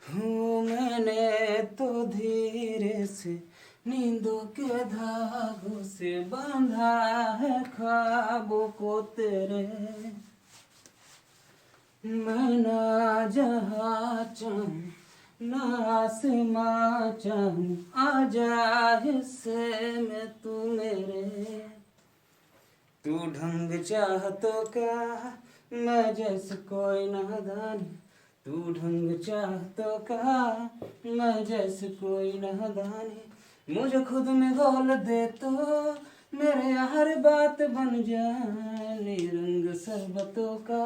हूँ मैंने तो धीरे से नींदों के धागों से बांधा है ख्वाबों को तेरे। मैं ना जहाँ चाहूँ ना आसमां चाहूँ, आ जा हिस्से में तू मेरे। तू ढंग चाहतों का मैं जैसे कोई नादान, तू ढंग चाहतों का मैं जैसे कोई नादानी। मुझे खुद में घोल दे तो मेरे हर बात बन जाए रंग शरबतों का,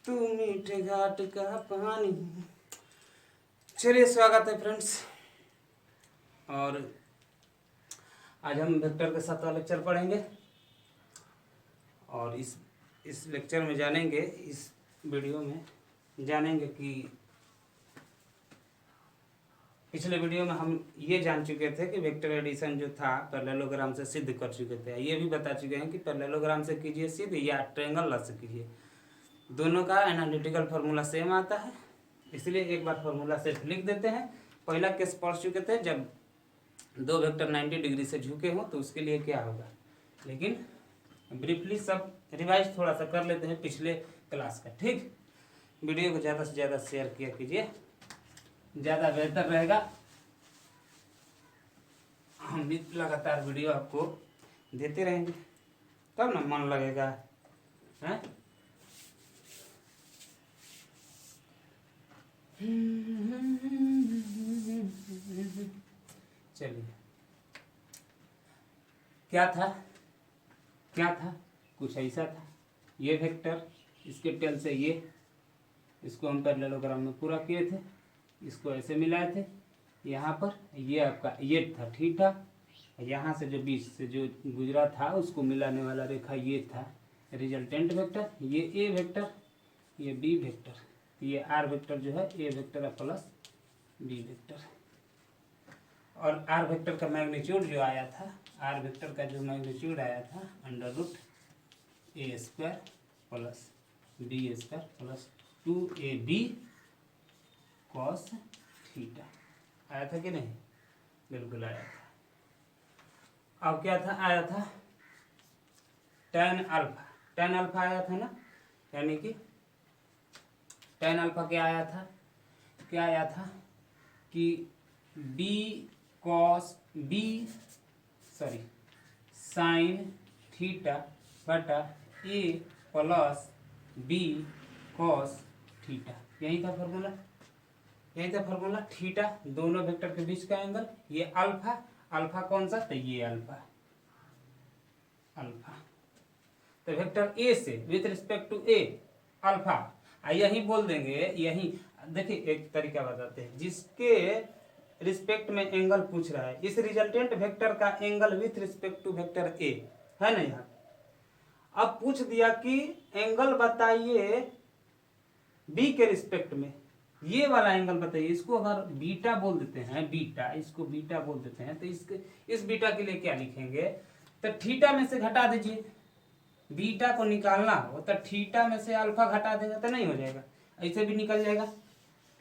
तू मीठे घाट का पानी। चलिए स्वागत है फ्रेंड्स, और आज हम वेक्टर के साथ लेक्चर पढ़ेंगे। और इस लेक्चर में जानेंगे, इस वीडियो में जानेंगे कि पिछले वीडियो में हम ये जान चुके थे कि वेक्टर एडिशन जो था पैरेललोग्राम से सिद्ध कर चुके थे। ये भी बता चुके हैं कि पैरेललोग्राम से कीजिए सिद्ध या ट्रायंगल से कीजिए, दोनों का एनालिटिकल फार्मूला सेम आता है। इसलिए एक बार फार्मूला सेट लिख देते हैं। पहला केस पढ़ चुके थे, जब दो वेक्टर 90 डिग्री से झुके हों तो उसके लिए क्या होगा, लेकिन ब्रीफली सब रिवाइज थोड़ा सा कर लेते हैं पिछले क्लास का। ठीक, वीडियो को ज़्यादा से ज़्यादा शेयर किया कीजिए, ज़्यादा बेहतर रहेगा। हम भी लगातार वीडियो आपको देते रहेंगे, तब ना मन लगेगा, हैं? चलिए, क्या था कुछ ऐसा था। ये वेक्टर इसके टेल से इसको हम पैरेललोग्राम में पूरा किए थे, इसको ऐसे मिलाए थे। यहाँ पर ये आपका ये था थीटा, यहाँ से जो बीच से जो गुजरा था उसको मिलाने वाला रेखा ये था रिजल्टेंट वेक्टर। ये ए वेक्टर, ये बी वेक्टर, ये आर वेक्टर जो है ए वेक्टर प्लस बी वेक्टर। और आर वेक्टर का मैग्नीट्यूड जो आया था, आर वेक्टर का जो मैग्नीट्यूड आया था अंडर रूट ए square plus B square plus 2ab cos theta आया था कि नहीं? बिल्कुल आया था। अब क्या था, आया था tan अल्फा आया था ना, यानी कि tan अल्फा क्या आया था कि b cos b sine theta बटा a plus b cos theta. यही था फॉर्मूला। थीटा दोनों वेक्टर के बीच का एंगल, ये अल्फा कौन सा, तो ये अल्फा। तो वेक्टर ए से with respect to A alpha, यही बोल देंगे। यही देखिए, एक तरीका बताते हैं। जिसके रिस्पेक्ट में एंगल पूछ रहा है, इस रिजल्टेंट वेक्टर का angle with respect to vector A है ना। यहाँ अब पूछ दिया कि एंगल बताइए बी के रिस्पेक्ट में, ये वाला एंगल बताइए। इसको अगर बीटा बोल देते हैं, इसको बीटा बोल देते हैं, तो इस बीटा के लिए क्या लिखेंगे, तो थीटा में से घटा दीजिए। बीटा को निकालना हो तो थीटा में से अल्फा घटा देंगे तो नहीं हो जाएगा, ऐसे भी निकल जाएगा।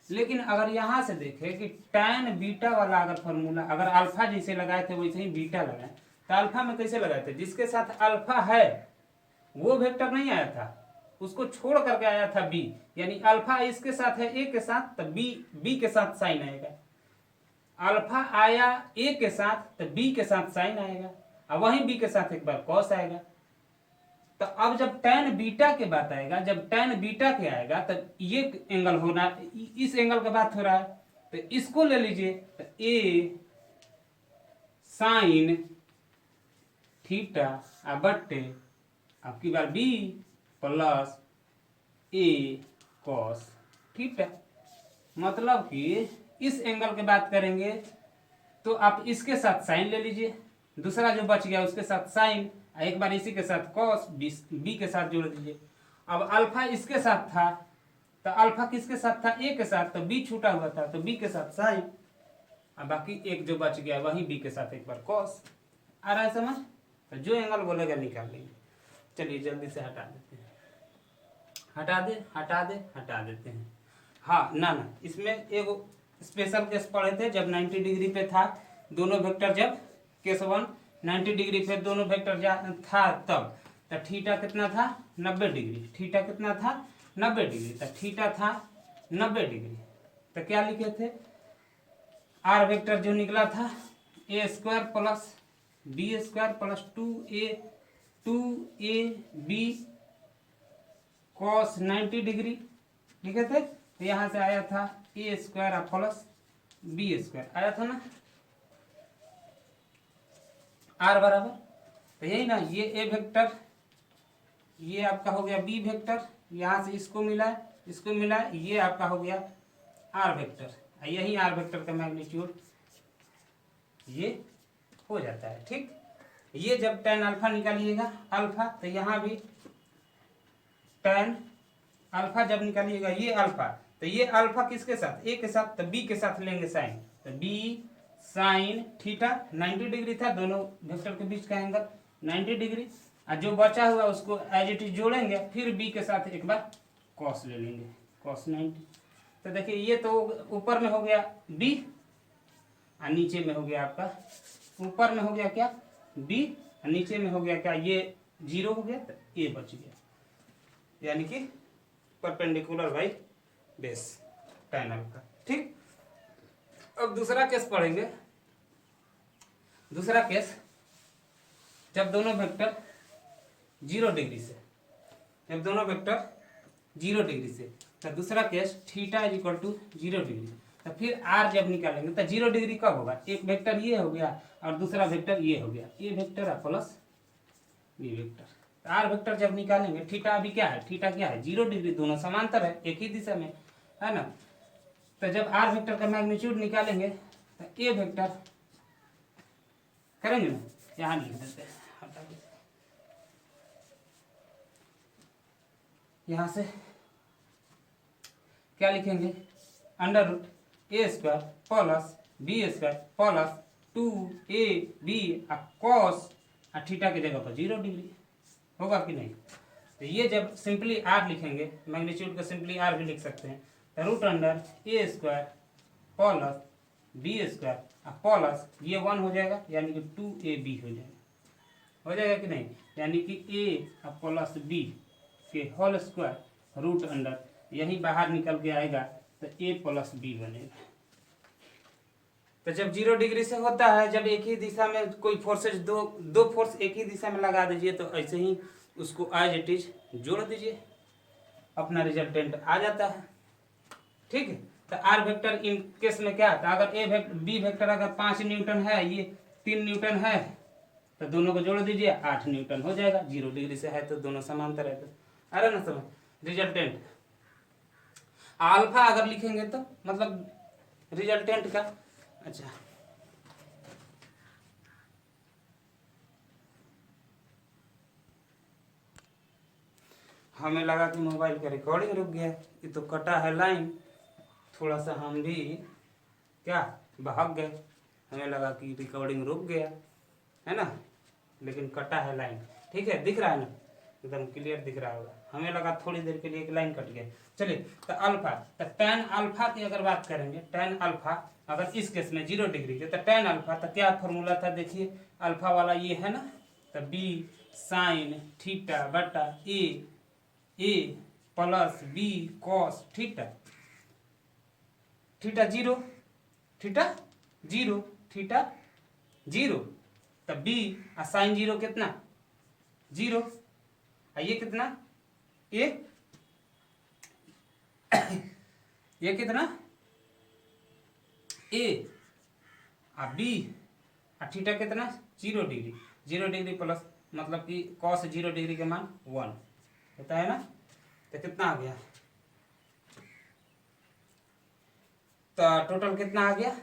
लेकिन अगर यहाँ से देखें कि tan बीटा वाला अगर फॉर्मूला, अगर अल्फा जैसे लगाए थे वैसे ही बीटा लगाए, तो अल्फा में कैसे लगाए थे, जिसके साथ अल्फा है वो वेक्टर नहीं आया था, उसको छोड़ करके आया था बी। यानी अल्फा इसके साथ है ए के साथ, तो बी के साथ साइन आएगा। अल्फा आया ए के साथ तो बी के साथ साइन आएगा, और वहीं बी के साथ एक बार कॉस आएगा। तो अब जब tan बीटा के बात आएगा, जब tan बीटा के आएगा, तो ये एंगल होना, इस एंगल का बात हो रहा है, तो इसको ले लीजिए। तो ए साइन थीटा बट्टे आपकी बार बी प्लस ए कॉस थीटा। मतलब कि इस एंगल की बात करेंगे तो आप इसके साथ साइन ले लीजिए, दूसरा जो बच गया उसके साथ साइन, एक बार इसी के साथ कॉस, बी के साथ जोड़ दीजिए। अब अल्फा इसके साथ था, तो अल्फा किसके साथ था, ए के साथ, तो बी छूटा हुआ था, तो बी के साथ साइन, अब बाकी एक जो बच गया वही बी के साथ एक बार कॉस। आ रहा है समझ? तो जो एंगल बोलेगा निकाल लेंगे। चलिए जल्दी से हटा देते हैं, हटा देते हैं। हाँ ना ना, इसमें एक स्पेशल केस पढ़े थे जब 90 डिग्री पे था दोनों वेक्टर, जब केस 1 90 डिग्री पे दोनों वेक्टर था तब तो थीटा कितना था 90 डिग्री, थीटा कितना था 90 डिग्री, तो थीटा था 90 डिग्री। तो क्या लिखे थे, आर वेक्टर जो निकला था A square plus B square plus 2a B cos 90 degree लिखे थे। तो यहाँ से आया था A square plus B square आया था ना, आर बराबर, तो यही ना, ये ए वेक्टर, ये आपका हो गया बी वेक्टर, यहाँ से इसको मिला इसको मिला, ये आपका हो गया आर वेक्टर, यही आर वेक्टर का मैग्नीट्यूड ये हो जाता है। ठीक, ये जब tan अल्फा निकालिएगा अल्फा, तो यहाँ भी tan अल्फा जब निकालिएगा ये अल्फा, तो ये अल्फा किसके साथ, ए के साथ, तो बी के साथ लेंगे साइन, तो बी साइन थीटा 90 डिग्री था, दोनों वेक्टर के बीच का एंगल 90 डिग्री, और जो बचा हुआ उसको एज इट इज जोड़ेंगे, फिर बी के साथ एक बार कॉस ले लेंगे, कॉस 90। तो देखिए ये तो ऊपर में हो गया बी और नीचे में हो गया आपका, ऊपर में हो गया क्या बी और नीचे में हो गया क्या, ये 0 हो गया, तो ए बच गया, यानी कि perpendicular by base tan alpha. ठीक, अब दूसरा केस पढ़ेंगे। दूसरा केस जब दोनों वेक्टर 0 डिग्री से, जब दोनों वेक्टर 0 डिग्री से, तो दूसरा case theta is equal to 0 degree, तो फिर आर जब निकालेंगे तो 0 डिग्री कब होगा, एक वेक्टर ये हो गया और दूसरा वेक्टर ये हो गया, ए वेक्टर प्लस बी वेक्टर। तो आर वेक्टर जब निकालेंगे, थीटा अभी क्या है, थीटा क्या है 0 डिग्री, दोनों समांतर है एक ही दिशा में, है ना। तो जब आर वेक्टर का मैग्नीट्यूड निकालेंगे तो ए वेक्टर करेंगे ना, यहाँ लिख देते हैं, हटा देते हैं, यहाँ से क्या लिखेंगे, अंडर रूट ए square plus B square plus 2ab cos theta की जगह पर 0 डिग्री होगा कि नहीं। तो ये जब सिंपली आर लिखेंगे, मैग्नीट्यूड को सिंपली आर भी लिख सकते हैं, तो root under a square plus B square plus ये 1 हो जाएगा, यानी कि 2ab हो जाएगा कि नहीं, यानी कि a प्लस बी के होल स्क्वायर रूट अंडर, यही बाहर निकल के आएगा तो a प्लस बी बनेगा। तो जब 0 डिग्री से होता है, जब एक ही दिशा में कोई फोर्सेज दो फोर्स एक ही दिशा में लगा दीजिए, तो ऐसे ही उसको एज इट इज जोड़ दीजिए, अपना रिजल्टेंट आ जाता है। ठीक है, तो आर वेक्टर इन केस में क्या था, अगर ए वेक्टर बी वेक्टर अगर 5 न्यूटन है, ये 3 न्यूटन है, तो दोनों को जोड़ दीजिए 8 न्यूटन हो जाएगा, 0 डिग्री से है तो दोनों समांतर है, तो अरे ना समझ, रिजल्टेंट अल्फा अगर लिखेंगे तो मतलब रिजल्टेंट का, अच्छा हमें लगा कि मोबाइल का रिकॉर्डिंग रुक गया, ये तो कटा है लाइन, थोड़ा सा हम भी क्या भाग गए, हमें लगा कि रिकॉर्डिंग रुक गया है ना, लेकिन कटा है लाइन। ठीक है, दिख रहा है ना, एकदम क्लियर दिख रहा होगा, हमें लगा थोड़ी देर के लिए एक लाइन कट गया। चलिए, तो अल्फा, तो tan अल्फा की अगर बात करेंगे, tan अल्फा अगर इस केस में 0 डिग्री के, तो tan अल्फा तो क्या फॉर्मूला था, देखिए अल्फा वाला ये है ना, तो b साइन थीटा बटा a plus b cos theta, theta 0 theta 0 theta 0, तब बी साइन 0 कितना 0, ये कितना ये कितना ए बी थीटा कितना 0 डिग्री, 0 डिग्री प्लस मतलब कि कॉस 0 डिग्री का मान 1 होता है ना, तो कितना आ गया, तो टोटल कितना आ गया,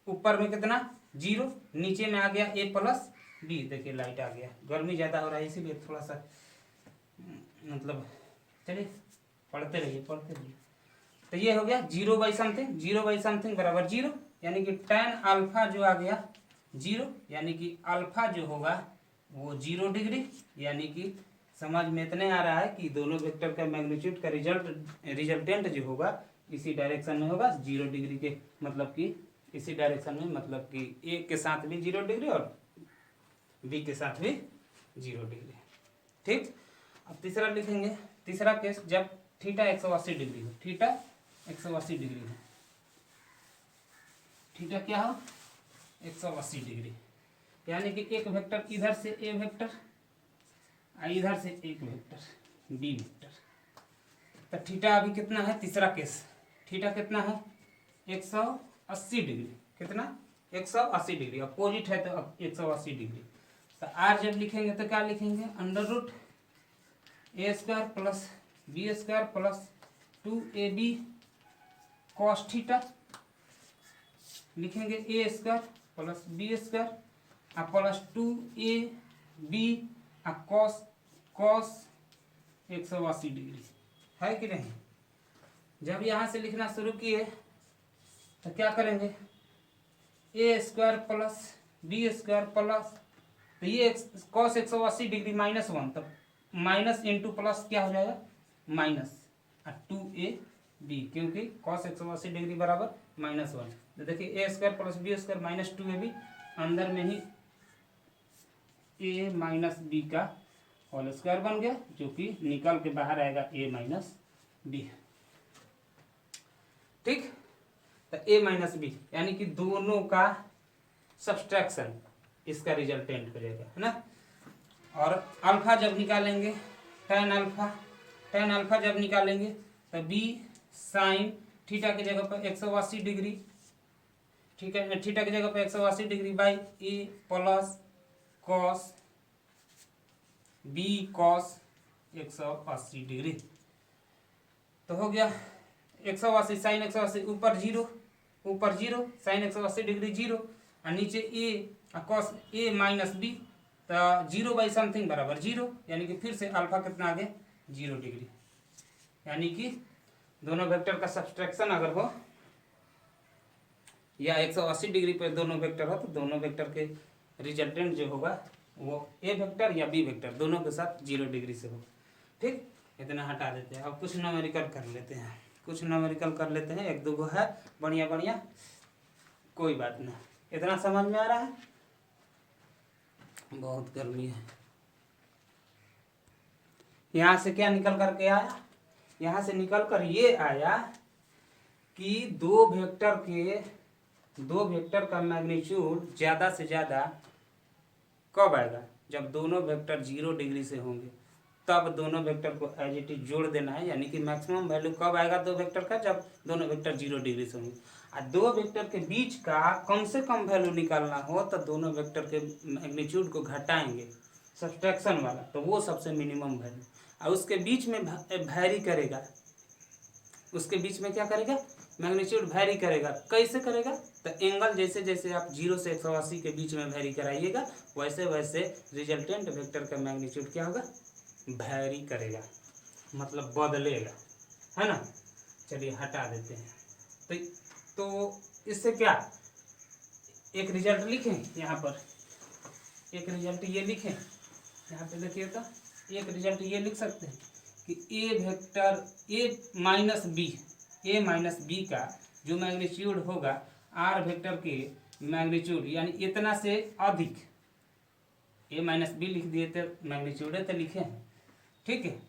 ऊपर में कितना 0, नीचे में आ गया a प्लस बी। देखिए लाइट आ गया, गर्मी ज़्यादा हो रहा है इसीलिए थोड़ा सा मतलब, चलिए पढ़ते रहिए। तो ये हो गया 0 बाई समथिंग, 0 बाई समथिंग बराबर 0, यानी कि tan अल्फा जो आ गया 0, यानी कि अल्फा जो होगा वो 0 डिग्री, यानी कि समझ में इतने आ रहा है कि दोनों वेक्टर का मैग्नीट्यूड का रिजल्टेंट जो होगा इसी डायरेक्शन में होगा 0 डिग्री के, मतलब कि इसी डायरेक्शन में, मतलब कि ए के साथ भी 0 डिग्री और बी के साथ भी 0 डिग्री। ठीक, अब तीसरा लिखेंगे। तीसरा केस जब थीटा 180 डिग्री हो, थीटा 180 डिग्री हो, थीटा क्या हो 180 डिग्री, यानी कि एक वेक्टर इधर से ए वेक्टर और इधर से एक वेक्टर बी वेक्टर। तो थीटा अभी कितना है, तीसरा केस, थीटा कितना है 180 डिग्री, कितना 180 डिग्री, अपोजिट है तो अब 180 डिग्री। तो आर जब लिखेंगे तो क्या लिखेंगे, अंडर रूट ए square plus B square plus 2ab cos theta, लिखेंगे a square plus B square और plus 2ab cos cos 180 degree, है कि नहीं। जब यहाँ से लिखना शुरू किए तो क्या करेंगे, a square plus B square plus, तो ये कॉस 180 डिग्री -1, तब माइनस इंटू प्लस क्या हो जाएगा माइनस 2ab, क्योंकि कॉस 180 डिग्री बराबर -1। तो देखिए a square plus B square -2ab, अंदर में ही ए माइनस बी का होल स्क्वायर बन गया, जो कि निकल के बाहर आएगा ए माइनस बी। ठीक, तो ए माइनस बी यानी कि दोनों का सब्सट्रैक्शन इसका रिजल्टेंट करेगा, है ना। और अल्फा जब निकालेंगे, tan अल्फा जब निकालेंगे तो बी साइन थीटा की जगह पर 180 डिग्री, ठीक है, थीटा की जगह पर 180 degree by A plus cos B cos 180 degree. तो हो गया 180 साइन 180 ऊपर जीरो साइन 180 डिग्री 0 और नीचे ए कॉस ए माइनस बी, तो 0 बाई समथिंग बराबर 0, यानी कि फिर से अल्फा कितना आ गया 0 डिग्री। यानी कि दोनों वेक्टर का सब्सट्रैक्शन अगर हो या 180 डिग्री पे दोनों वेक्टर हो, तो दोनों वेक्टर के रिजल्टेंट जो होगा वो ए वेक्टर या बी वेक्टर दोनों के साथ 0 डिग्री से हो। ठीक, इतना हटा देते हैं। अब कुछ न्यूमेरिकल कर लेते हैं, एक दो गो है बढ़िया, कोई बात नहीं। इतना समझ में आ रहा है, बहुत गर्मी है। यहाँ से क्या निकल करके आया, यहाँ से निकल कर ये आया कि दो वेक्टर का मैग्नीट्यूड ज़्यादा से ज़्यादा कब आएगा, जब दोनों वेक्टर 0 डिग्री से होंगे, तब दोनों वेक्टर को एज इट इज जोड़ देना है। यानी कि मैक्सिमम वैल्यू कब आएगा दो वेक्टर का, जब दोनों वेक्टर 0 डिग्री से होंगे। और दो वेक्टर के बीच का कम से कम वैल्यू निकालना हो तो दोनों वेक्टर के मैग्नीट्यूड को घटाएंगे सब्सट्रैक्शन वाला, तो वो सबसे मिनिमम वैल्यू, और उसके बीच में वैरी करेगा, उसके बीच में क्या करेगा मैग्नीट्यूड वैरी करेगा। कैसे करेगा, तो एंगल जैसे जैसे आप 0 से 180 के बीच में वैरी कराइएगा, वैसे वैसे रिजल्टेंट वेक्टर का मैग्नीट्यूड क्या होगा वैरी करेगा, मतलब बदलेगा, है ना। चलिए हटा देते हैं। तो इससे क्या एक रिजल्ट लिखें, यहाँ पर एक रिजल्ट ये लिखें, यहाँ पे देखिए तो एक रिजल्ट ये लिख सकते हैं कि ए वेक्टर ए माइनस बी का जो मैग्नीट्यूड होगा आर वेक्टर के मैग्नीट्यूड यानी इतना से अधिक, ए माइनस बी लिख दिए थे, मैग्नीट्यूड है तो लिखे हैं, ठीक है।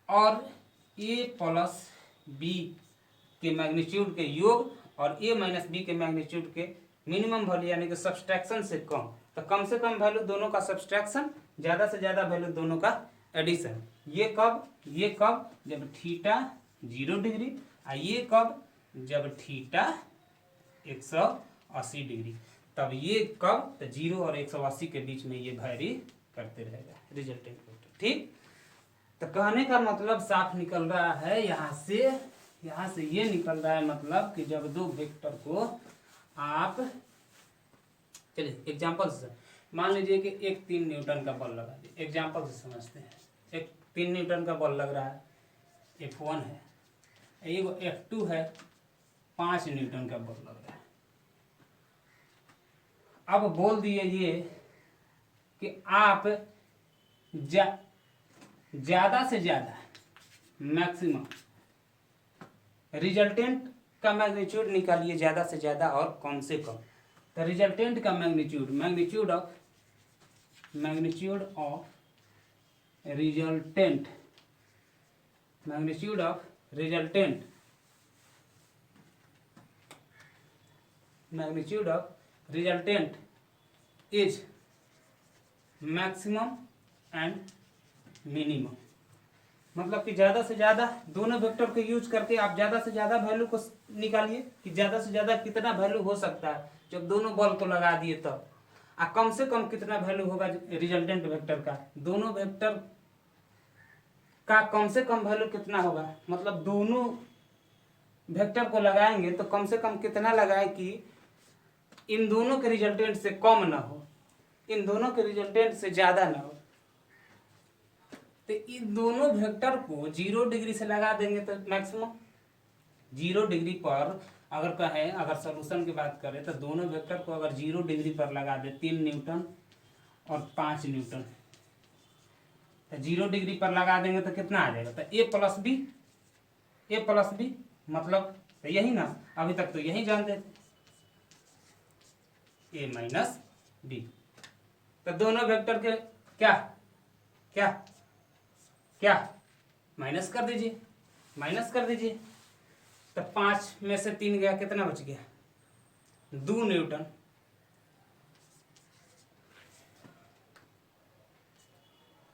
और ए प्लस बी के मैग्नीट्यूड के योग और ए माइनस बी के मैग्नीट्यूड के मिनिमम वैल्यू यानी कि सब्सट्रैक्शन से कम, तो कम से कम वैल्यू दोनों का सब्सट्रैक्शन, ज़्यादा से ज़्यादा वैल्यू दोनों का एडिशन। ये कब जब थीटा 0 डिग्री, और ये कब जब थीटा 180 डिग्री, तब ये कब तो 0 और 180 के बीच में ये वैरी करते रहेगा रिजल्टेंट वेक्टर। ठीक, तो कहने का मतलब साफ निकल रहा है, यहाँ से ये निकल रहा है मतलब कि जब दो वेक्टर को आप, चलिए एग्जांपल से मान लीजिए कि एक 3 न्यूटन का बल लगा दिए, एग्जांपल से समझते हैं। एक 3 न्यूटन का बल लग रहा है, F1 है, एक F2 है, 5 न्यूटन का बल लग रहा है। अब बोल दिए ये कि आप ज़्यादा से ज़्यादा मैक्सिमम रिजल्टेंट का मैग्नीट्यूड निकालिए ज़्यादा से ज़्यादा और कम से कम। तो रिजल्टेंट का magnitude magnitude of resultant magnitude of resultant magnitude of resultant is maximum and minimum. मतलब कि ज़्यादा से ज़्यादा दोनों वेक्टर को यूज करके आप ज़्यादा से ज़्यादा वैल्यू को निकालिए कि ज़्यादा से ज़्यादा कितना वैल्यू हो सकता है जब दोनों बॉल को लगा दिए तब, और कम से कम कितना वैल्यू होगा रिजल्टेंट वेक्टर का। दोनों वेक्टर का कम से कम वैल्यू कितना होगा, मतलब दोनों वेक्टर को लगाएंगे तो कम से कम कितना लगाए कि इन दोनों के रिजल्टेंट से कम ना हो, इन दोनों के रिजल्टेंट से ज़्यादा ना हो। तो इन दोनों वेक्टर को 0 डिग्री से लगा देंगे तो मैक्सिमम 0 डिग्री पर अगर कहें, अगर सॉल्यूशन की बात करें तो दोनों वेक्टर को अगर 0 डिग्री पर लगा दे 3 न्यूटन और 5 न्यूटन, तो 0 डिग्री पर लगा देंगे तो कितना आ जाएगा, तो ए प्लस बी मतलब तो यही ना, अभी तक तो यही जानते थे ए माइनस बी। तो दोनों वेक्टर के क्या क्या क्या माइनस कर दीजिए। तो 5 में से 3 गया, कितना बच गया 2 न्यूटन।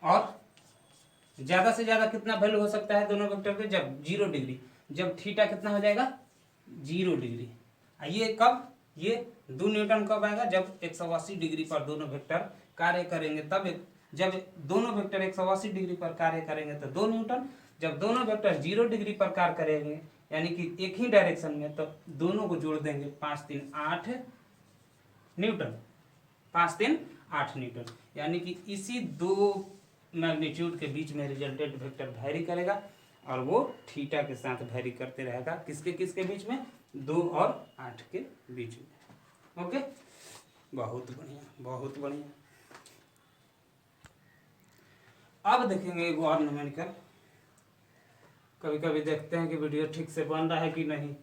और ज्यादा से ज्यादा कितना वैल्यू हो सकता है दोनों वेक्टर के, जब 0 डिग्री, जब थीटा कितना हो जाएगा 0 डिग्री। ये कब, ये 2 न्यूटन कब आएगा, जब 180 डिग्री पर दोनों वेक्टर कार्य करेंगे तब। जब दोनों वेक्टर 180 डिग्री पर कार्य करेंगे तो 2 न्यूटन, जब दोनों वेक्टर 0 डिग्री पर कार्य करेंगे यानी कि एक ही डायरेक्शन में, तो दोनों को जोड़ देंगे 5 3 8 न्यूटन, 5 3 8 न्यूटन। यानी कि इसी दो मैग्नीट्यूड के बीच में रिजल्टेंट वेक्टर वैरी करेगा और वो थीटा के साथ वैरी करते रहेगा। किसके किसके बीच में, 2 और 8 के बीच में। ओके, बहुत बढ़िया। अब देखेंगे एक और न्यूमेरिकल। कभी कभी देखते हैं कि वीडियो ठीक से बन रहा है कि नहीं,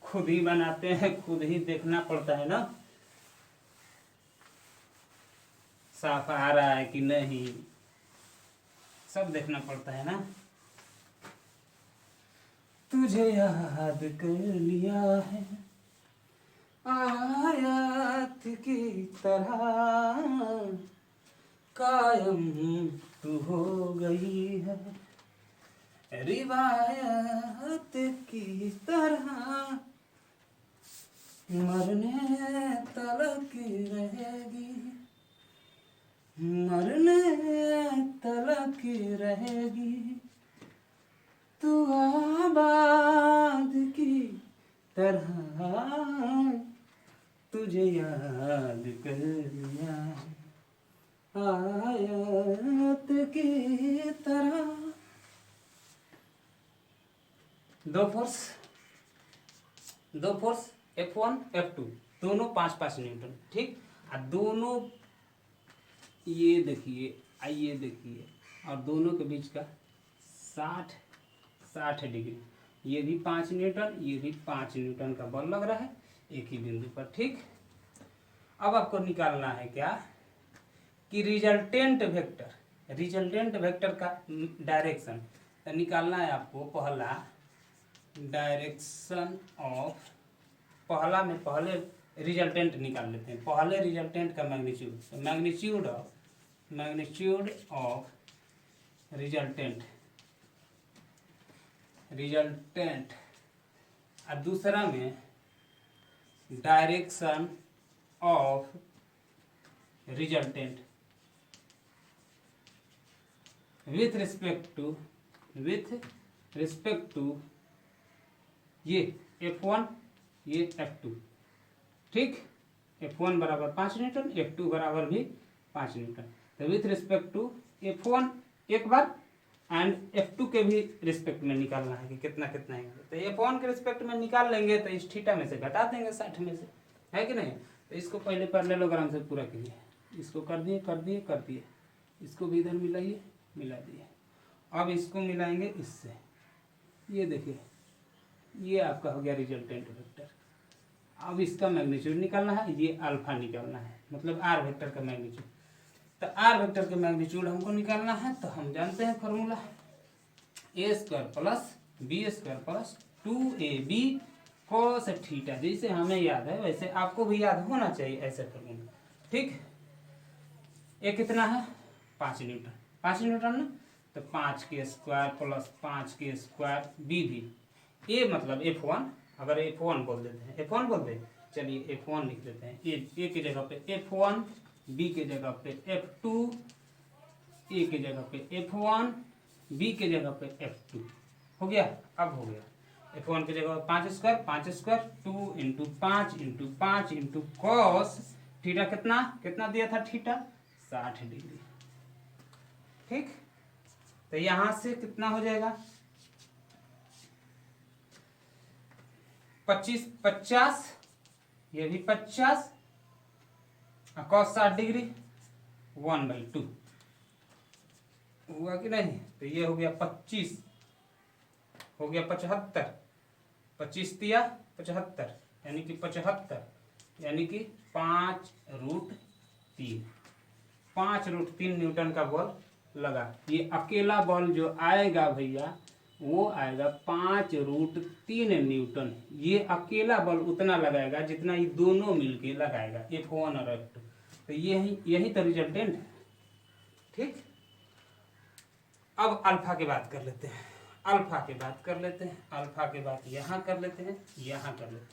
खुद ही बनाते हैं, खुद ही देखना पड़ता है ना, साफ आ रहा है कि नहीं, सब देखना पड़ता है ना। तुझे याद कर लिया है आयत की तरह, कायम तू हो गई है रिवायत की तरह, मरने तलक रहेगी, मरने तलक रहेगी तू आबाद की तरह, तुझे याद कर लिया आयत की तरह। दो फोर्स F1 F2 दोनों 5-5 न्यूटन, ठीक। और दोनों ये देखिए, आइए देखिए, और दोनों के बीच का 60 डिग्री, ये भी 5 न्यूटन, ये भी 5 न्यूटन का बल लग रहा है एक ही बिंदु पर, ठीक। अब आपको निकालना है क्या कि रिजल्टेंट वेक्टर का डायरेक्शन। तो निकालना है आपको पहला डायरेक्शन ऑफ, पहले रिजल्टेंट निकाल लेते हैं, पहले रिजल्टेंट का मैग्नीट्यूड, मैग्नीट्यूड ऑफ रिजल्टेंट और दूसरा में direction of resultant with respect to ये F1 ये F2, ठीक। F1 बराबर 5 न्यूटन, F2 बराबर भी 5 न्यूटन। तो विथ रिस्पेक्ट टू F1 एक बार एंड F2 के भी रिस्पेक्ट में निकालना है कि कितना है। तो F1 के रिस्पेक्ट में निकाल लेंगे तो इस थीटा में से घटा देंगे 60 में से, है कि नहीं। तो इसको पहले पैरेललोग्राम से पूरा कीजिए, इसको कर दिए, इसको भी इधर मिला दिए। अब इसको मिलाएंगे इससे, ये देखिए ये आपका हो गया रिजल्टेंट वेक्टर। अब इसका मैग्नीट्यूड निकालना है, ये अल्फा निकालना है, मतलब आर वेक्टर का मैग्नीट्यूड। तो आर वेक्टर का मैग्नीट्यूड हमको निकालना है, तो हम जानते हैं formula a square plus B square plus 2ab cos theta. जैसे हमें याद है वैसे आपको भी याद होना चाहिए ऐसे फॉर्मूला। ठीक, ये कितना है 5 न्यूटन, 5 न्यूटन ना, तो 5 के स्क्वायर प्लस 5 के स्क्वायर बी भी ए मतलब F1, अगर F1 बोल देते हैं, F1 बोल दें, चलिए F1 लिख लेते हैं। ए की जगह पे F1, बी के जगह पे F2, ए के जगह पे F1, बी के जगह पे F2। हो गया, अब हो गया। F1 की जगह 5 square 5 square 2 into 5 into 5 into cos theta, कितना कितना दिया था थीटा 60 डिग्री। ठीक, तो यहां से कितना हो जाएगा 25 50, ये भी 50, कॉस 60 डिग्री 1/2 हुआ कि नहीं। तो ये हो गया 25, हो गया 75, 25 दिया 75, यानी कि 75, यानी कि 5√3, 5√3 न्यूटन का बल लगा। ये अकेला बल जो आएगा भैया वो आएगा 5√3 न्यूटन। ये अकेला बल उतना लगाएगा जितना ये दोनों मिलके लगाएगा, F1 और F2। तो यही तो रिजल्टेंट है। ठीक, अब अल्फा की बात कर लेते हैं, अल्फा की बात कर लेते हैं, अल्फा की बात यहाँ कर लेते हैं, यहाँ कर लेते हैं।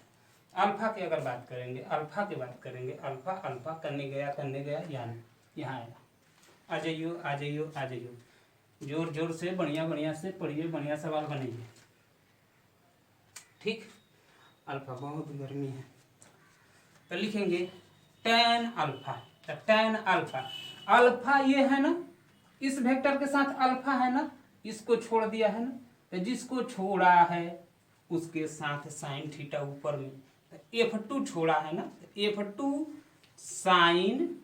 अल्फा की अगर बात करेंगे, अल्फा की बात करेंगे, अल्फा अल्फा करने गया यहाँ आया। आ जाइयो आ जाइयो आ जाइयो, जोर जोर से बढ़िया से पढ़िए, बढ़िया सवाल बनेंगे। ठीक, अल्फा बहुत गर्मी है, तो लिखेंगे tan अल्फा। तो tan अल्फा, अल्फा ये है ना, इस वेक्टर के साथ अल्फा है ना, इसको छोड़ दिया है ना, तो जिसको छोड़ा है उसके साथ साइन थीटा ऊपर में, तो F2 छोड़ा है ना, तो F2 साइन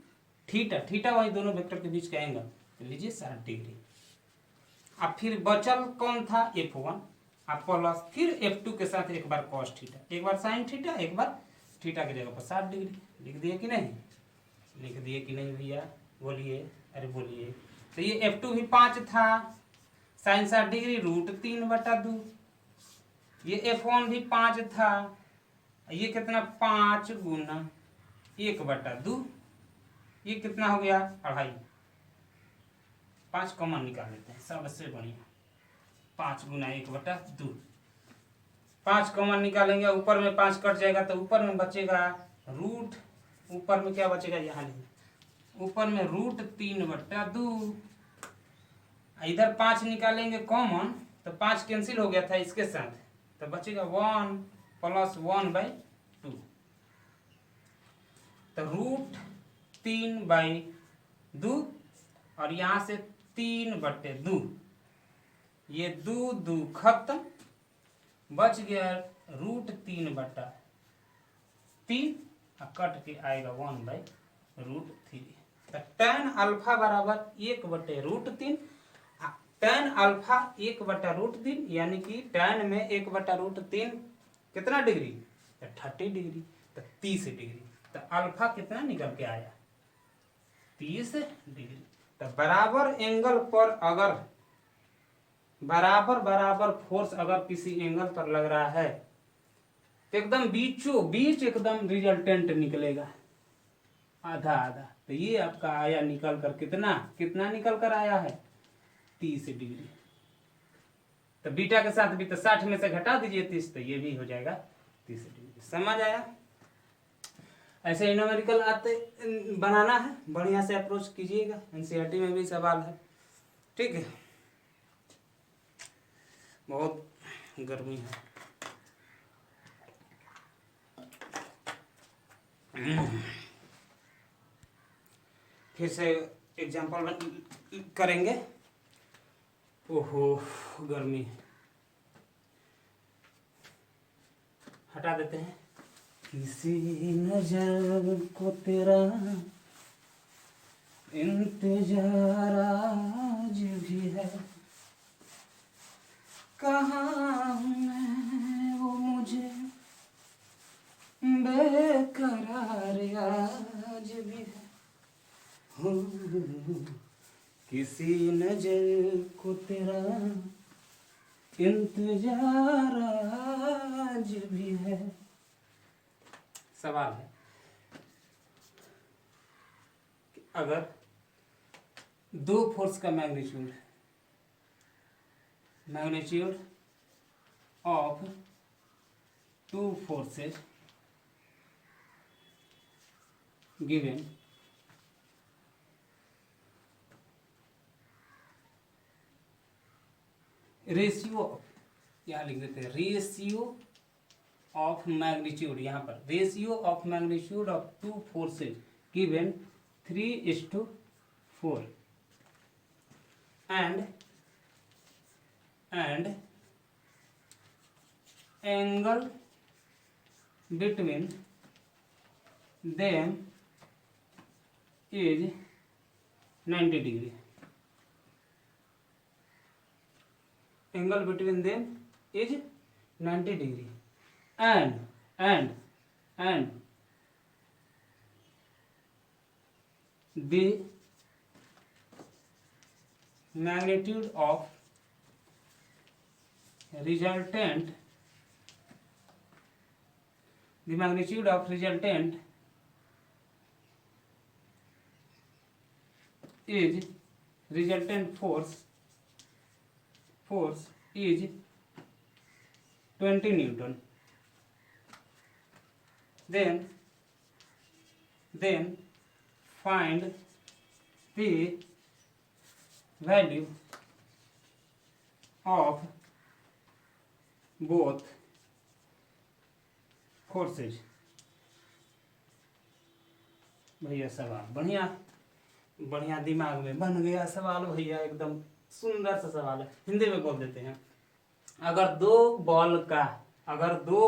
थीटा, थीटा वही दोनों वेक्टर के बीच का एंगल, तो लीजिए 60 डिग्री। अब फिर बचल कौन था F1, अब प्लस फिर F2 के साथ एक बार कॉस थीटा, एक बार साइन थीटा, एक बार थीटा की जगह पर 60 डिग्री। लिख दिए कि नहीं, लिख दिए कि नहीं भैया, बोलिए, अरे बोलिए। तो ये F2 भी 5 था, साइन 60 डिग्री √3/2। ये F1 भी 5 था, ये कितना 5 गुना 1/2, ये कितना हो गया 2.5। 5 कॉमन निकाल लेते हैं, सबसे बढ़िया 5 गुना 1/2। 5 कॉमन निकालेंगे, ऊपर में 5 कट जाएगा तो ऊपर में बचेगा रूट, ऊपर में क्या बचेगा यहाँ नहीं, ऊपर में √3/2। इधर 5 निकालेंगे कॉमन तो 5 कैंसिल हो गया था इसके साथ, तो बचेगा 1 + 1/2, तो √3/2 और यहाँ से 3/2, ये 2 खत्म, बच गया √3/3 और कट के आएगा 1/√3। तो tan अल्फा बराबर 1/√3, tan अल्फा 1/√3, यानी कि tan में 1/√3 कितना डिग्री, 30 डिग्री, तो 30 डिग्री। तो अल्फा कितना निकल के आया 30 डिग्री। तो बराबर एंगल पर अगर बराबर फोर्स अगर किसी एंगल पर लग रहा है तो एकदम बीचों बीच एकदम रिजल्टेंट निकलेगा, आधा आधा। तो ये आपका आया निकल कर कितना निकल कर आया है 30 डिग्री। तो बीटा के साथ भी तो 60 में से घटा दीजिए 30, तो ये भी हो जाएगा 30 डिग्री। समझ आया। ऐसे न्यूमेरिकल आते बनाना है, बढ़िया से अप्रोच कीजिएगा, एनसीईआरटी में भी सवाल है। ठीक है, बहुत गर्मी है। फिर से एग्जाम्पल करेंगे। ओहो गर्मी, हटा देते हैं। किसी नजर को तेरा इंतजार आज भी है, कहाँ मैं वो मुझे बेकरार आज भी है, हो किसी नजर को तेरा इंतजार आज भी है। सवाल है कि अगर दो फोर्स का magnitude of two forces given ratio, यहाँ लिख देते हैं रेशियो ऑफ मैग्नीट्यूड, यहाँ पर ratio of magnitude of two forces given 3:4 and angle between them is 90 degree. Angle between them is 90 degree and the magnitude of resultant is resultant force is 20 Newton. Then find the value of both forces. भैया सवाल बढ़िया दिमाग में बन गया सवाल भैया, एकदम सुंदर सा सवाल है। हिंदी में बोल देते हैं। अगर दो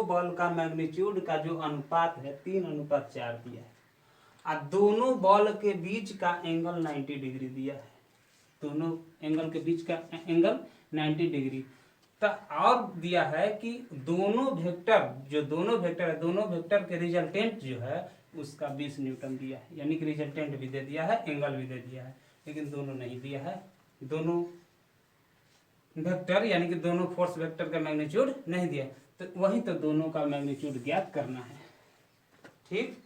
बॉल का मैग्नीट्यूड का जो अनुपात है 3:4 दिया है और दोनों बॉल के बीच का एंगल 90 डिग्री दिया है, दोनों एंगल के बीच का एंगल 90 डिग्री, तो और दिया है कि दोनों वेक्टर के रिजल्टेंट जो है उसका 20 न्यूटन दिया है, यानी कि रिजल्टेंट भी दे दिया है, एंगल भी दे दिया है, लेकिन दोनों नहीं दिया है। दोनों वेक्टर यानी कि दोनों फोर्स वेक्टर का मैग्नीट्यूड नहीं दिया, तो वही तो दोनों का मैग्नीट्यूड ज्ञात करना है। ठीक,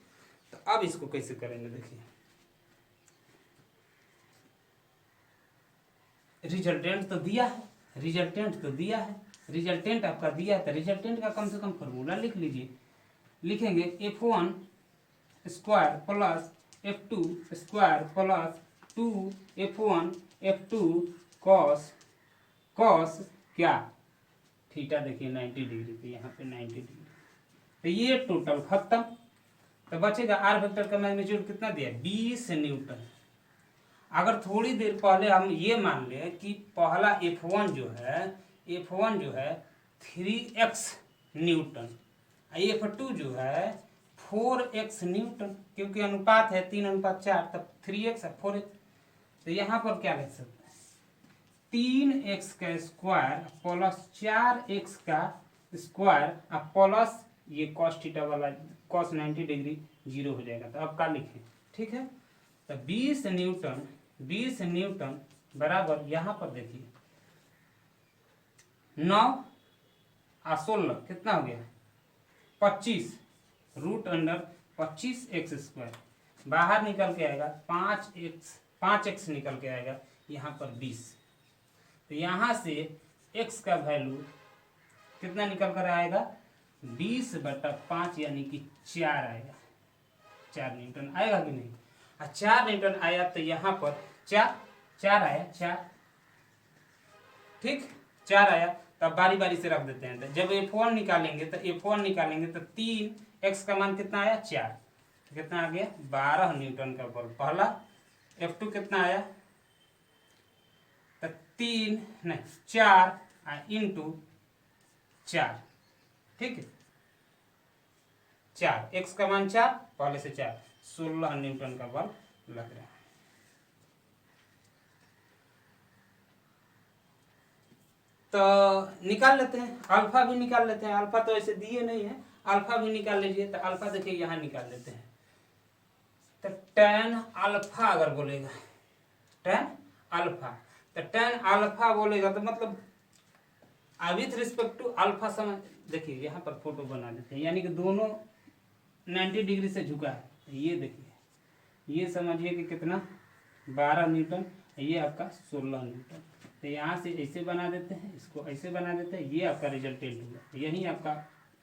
तो अब इसको कैसे करेंगे देखिए। रिजल्टेंट तो दिया है, रिजल्टेंट आपका दिया है, तो रिजल्टेंट का कम से कम फॉर्मूला लिख लीजिए। लिखेंगे F1 square plus F2 square plus 2F1 F2 cos क्या थीटा, देखिए 90 डिग्री पे, यहाँ पे 90 डिग्री, तो ये टोटल खत्म। तो बचेगा आर वेक्टर का मैग्नीट्यूड कितना दिया, 20 न्यूटन। अगर थोड़ी देर पहले हम ये मान लें कि पहला F1 जो है 3x न्यूटन, F2 जो है 4x न्यूटन, क्योंकि अनुपात है 3:4, तब 3x और 4x, तो यहाँ पर क्या लिख सकते हैं 3x का स्क्वायर प्लस 4x का स्क्वायर प्लस ये कॉस थीटा वाला कॉस 90 डिग्री 0 हो जाएगा। तो अब क्या लिखें, ठीक है, तो 20 न्यूटन बराबर, यहाँ पर देखिए 9 और 16 कितना हो गया 25 रूट अंडर 25x स्क्वायर, बाहर निकल के आएगा 5x निकल के आएगा, यहाँ पर 20, तो यहाँ से x का वैल्यू कितना निकल कर आएगा 20/5 यानी कि 4 आएगा, 4 न्यूटन आएगा कि नहीं। 4 न्यूटन आया तो यहाँ पर 4 आया, 4 ठीक 4 आया, तब बारी बारी से रख देते हैं। तो जब F1 निकालेंगे तो 3x का मान कितना आया 4, तो कितना आ गया 12 न्यूटन का बल पहला। F2 कितना आया तो 4 इंटू 4, ठीक है 4, x का मान 4 पहले से 4, 16 न्यूटन का बल लग रहा है। तो निकाल लेते हैं, अल्फा भी निकाल लेते हैं। अल्फा तो ऐसे दिए नहीं है, अल्फा भी निकाल लीजिए। तो अल्फा देखिए यहाँ निकाल लेते हैं। तो tan अल्फा अगर बोलेगा, tan अल्फा, तो tan अल्फा बोलेगा तो मतलब विथ रिस्पेक्ट टू अल्फा समझ। देखिए यहाँ पर फोटो बना देते हैं, यानी कि दोनों 90 डिग्री से झुका है। ये देखिए, ये समझिए कि कितना 12 न्यूटन, ये आपका 16 न्यूटन। तो यहाँ से ऐसे बना देते हैं, इसको ऐसे बना देते हैं, ये आपका रिजल्टेंट हुआ। यही आपका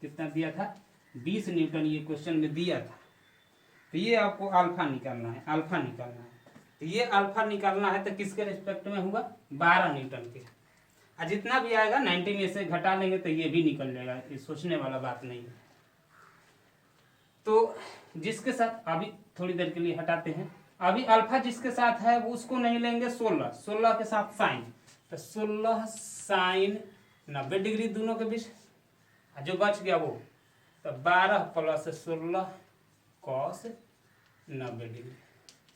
कितना दिया था, 20 न्यूटन ये क्वेश्चन में दिया था। तो ये आपको अल्फा निकालना है, अल्फा निकालना है। तो ये अल्फा निकालना है तो किसके रिस्पेक्ट में हुआ, 12 न्यूटन के। और जितना भी आएगा 90 में से घटा लेंगे तो ये भी निकल जाएगा, ये सोचने वाला बात नहीं है। तो जिसके साथ अभी थोड़ी देर के लिए हटाते हैं, अभी अल्फा जिसके साथ है वो उसको नहीं लेंगे 16, 16 के साथ साइन, तो 16 साइन 90 डिग्री दोनों के बीच, जो बच गया वो तो 12 प्लस 16 कॉस 90 डिग्री।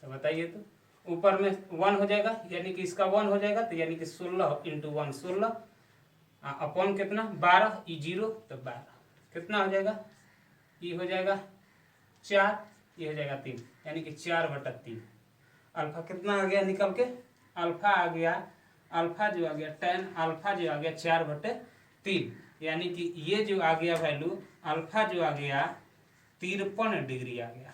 तो बताइए, तो ऊपर में 1 हो जाएगा, यानी कि इसका 1 हो जाएगा, तो यानी कि 16 इंटू 1 16 अपॉन कितना 12, ई 0 तो 12 कितना हो जाएगा, ये हो जाएगा 4, ये हो जाएगा 3, यानी कि 4/3। अल्फा कितना आ गया निकल के, अल्फा आ गया, अल्फा जो आ गया tan अल्फा जो आ गया 4/3, यानी कि ये जो आ गया वैल्यू अल्फा जो आ गया 53 डिग्री आ गया।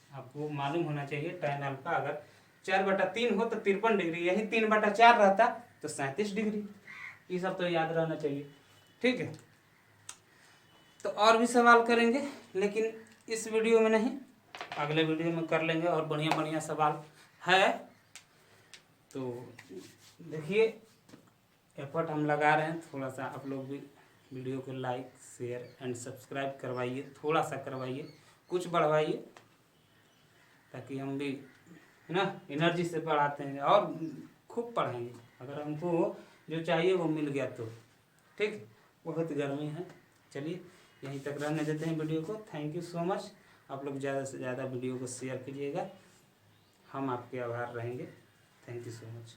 आपको मालूम होना चाहिए tan अल्फा अगर 4/3 हो तो 53 डिग्री, यही 3/4 रहता तो 37 डिग्री। ये सब तो याद रहना चाहिए, ठीक है। तो और भी सवाल करेंगे, लेकिन इस वीडियो में नहीं, अगले वीडियो में कर लेंगे। और बढ़िया बढ़िया सवाल है। तो देखिए एफर्ट हम लगा रहे हैं, थोड़ा सा आप लोग भी वीडियो को लाइक शेयर एंड सब्सक्राइब करवाइए, थोड़ा सा करवाइए, कुछ बढ़वाइए, ताकि हम भी है ना एनर्जी से पढ़ाते हैं और खूब पढ़ाएंगे। अगर हमको जो चाहिए वो मिल गया तो ठीक। बहुत गर्मी है, चलिए यहीं तक रहने देते हैं वीडियो को। Thank you so much. आप लोग ज़्यादा से ज़्यादा वीडियो को शेयर कीजिएगा, हम आपके आभार रहेंगे। Thank you so much.